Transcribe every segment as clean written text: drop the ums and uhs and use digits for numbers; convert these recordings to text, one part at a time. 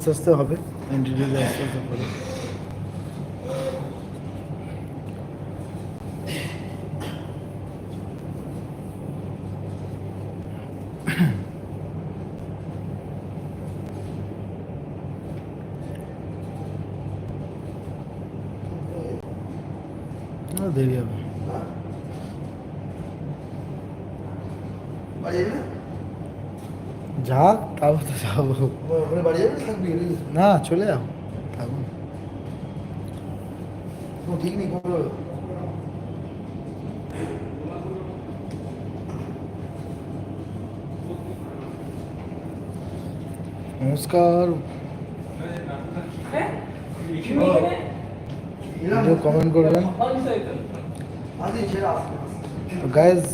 আস্তে আস্তে হবে, ইন্টারভিউ আস্তে আস্তে করে। দেরি হবে। যা তাও তো যাবো না, চলে যাও, থাকুন। ঠিক নেই। নমস্কার, ভিডিও কমেন্ট করবেন তো গাইজ।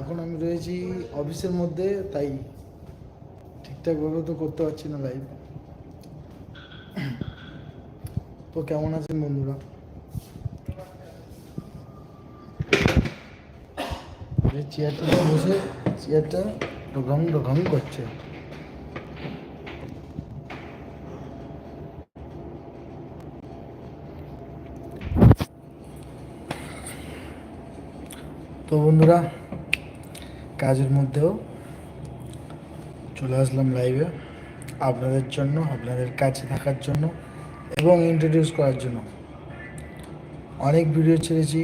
এখন আমি রয়েছি অফিসের মধ্যে, তাই ঠিকঠাকভাবে তো করতে পারছি না লাইভ। তো কেমন আছেন বন্ধুরা? চেয়ারটা বসে চেয়ারটা ঢোকাম ঢোকাম করছে। তো বন্ধুরা, কাজের মধ্যেও চলে আসলাম লাইভে আপনাদের জন্য, আপনাদের কাছে থাকার জন্য এবং ইন্ট্রোডিউস করার জন্য। অনেক ভিডিও ছেড়েছি,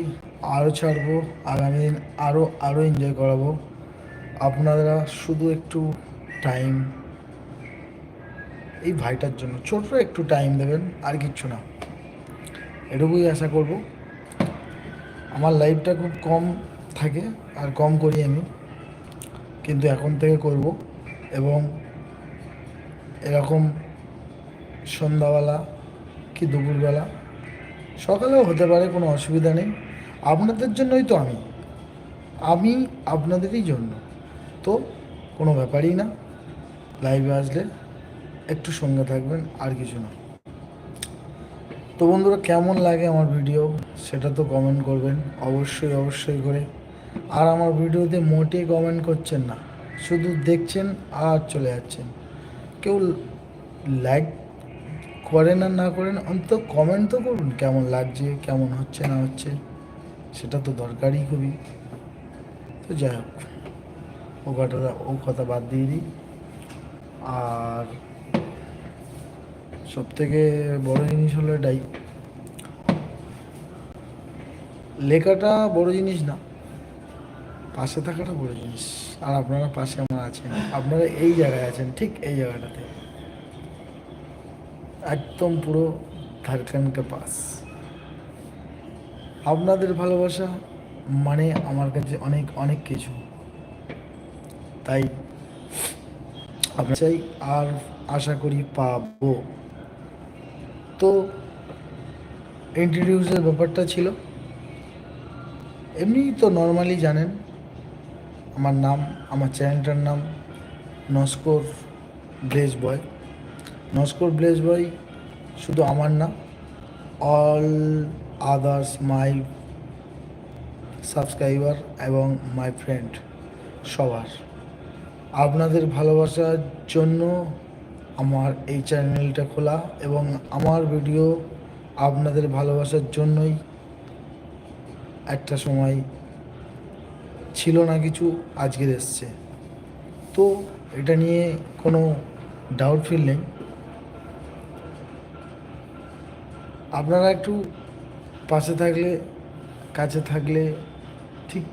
আরও ছাড়বো, আগামী দিন আরও এনজয় করাবো। আপনারা শুধু একটু টাইম, এই ভাইটার জন্য ছোট্ট একটু টাইম দেবেন, আর কিচ্ছু না, এটুকুই আশা করব। আমার লাইভটা খুব কম থাকে আর কম করি আমি, কিন্তু এখন থেকে করব। এবং এরকম সন্ধ্যাবেলা কি দুপুরবেলা, সকালেও হতে পারে, কোনো অসুবিধা নেই। আপনাদের জন্যই তো আমি আপনাদেরই জন্য, তো কোনো ব্যাপারই না। লাইভে আসলে একটু সঙ্গে থাকবেন, আর কিছু না। তো বন্ধুরা, কেমন লাগে আমার ভিডিও সেটা তো কমেন্ট করবেন অবশ্যই অবশ্যই করে। আর আমার ভিডিওতে মোটেই কমেন্ট করছেন না, শুধু দেখছেন আর চলে যাচ্ছেন। কেউ লাইক করেন আর না করেন, অন্তত কমেন্ট তো করুন, কেমন লাগছে, কেমন হচ্ছে না হচ্ছে, সেটা তো দরকারই খুবই। তো যাই হোক, ও কথা বাদ দিয়ে দিই। আর সবথেকে বড় জিনিস হলো এটাই, লেখাটা বড় জিনিস না, পাশে থাকাটা বড় জিনিস। আর আপনারা পাশে আমার আছেন, আপনারা এই জায়গায় আছেন, ঠিক এই জায়গাটাতে, একদম পুরো ঝাড়খণ্ডকে পাস। আপনাদের ভালোবাসা মানে আমার কাছে অনেক অনেক কিছু, তাই আপনার চাই আর আশা করি পাবো। তো ইন্ট্রোডিউসের ব্যাপারটা ছিল এমনি, তো নর্মালি জানেন আমার নাম, আমার চ্যানেলটার নাম নস্কর ব্লেজ বয়। নস্কর ব্লেজ বয় শুধু আমার না, অল আদার্স মাই সাবস্ক্রাইবার এবং মাই ফ্রেন্ড সবার আপনাদের ভালোবাসার জন্য আমার এই চ্যানেলটা খোলা, এবং আমার ভিডিও আপনাদের ভালোবাসার জন্যই একটা সময় ছিল না কিছু, আজকের এসছে। তো এটা নিয়ে কোনো ডাউট ফিল নেই। আপনারা একটু পাশে থাকলে, কাছে থাকলে, ঠিক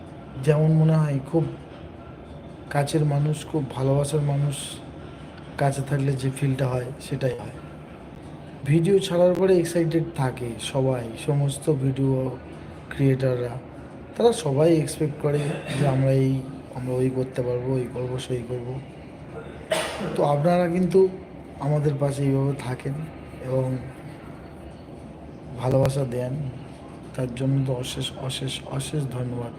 যেমন মনে হয় খুব কাছের মানুষ, খুব ভালোবাসার মানুষ কাছে থাকলে যে ফিলটা হয় সেটাই হয়। ভিডিও ছাড়ার পরে এক্সাইটেড থাকে সবাই, সমস্ত ভিডিও ক্রিয়েটাররা, তারা সবাই এক্সপেক্ট করে যে আমরা ওই করতে পারবো, ওই করবো, সেই করবো। তো আপনারা কিন্তু আমাদের পাশে এইভাবে থাকেন এবং ভালোবাসা দেন, তার জন্য তো অশেষ অশেষ অশেষ ধন্যবাদ।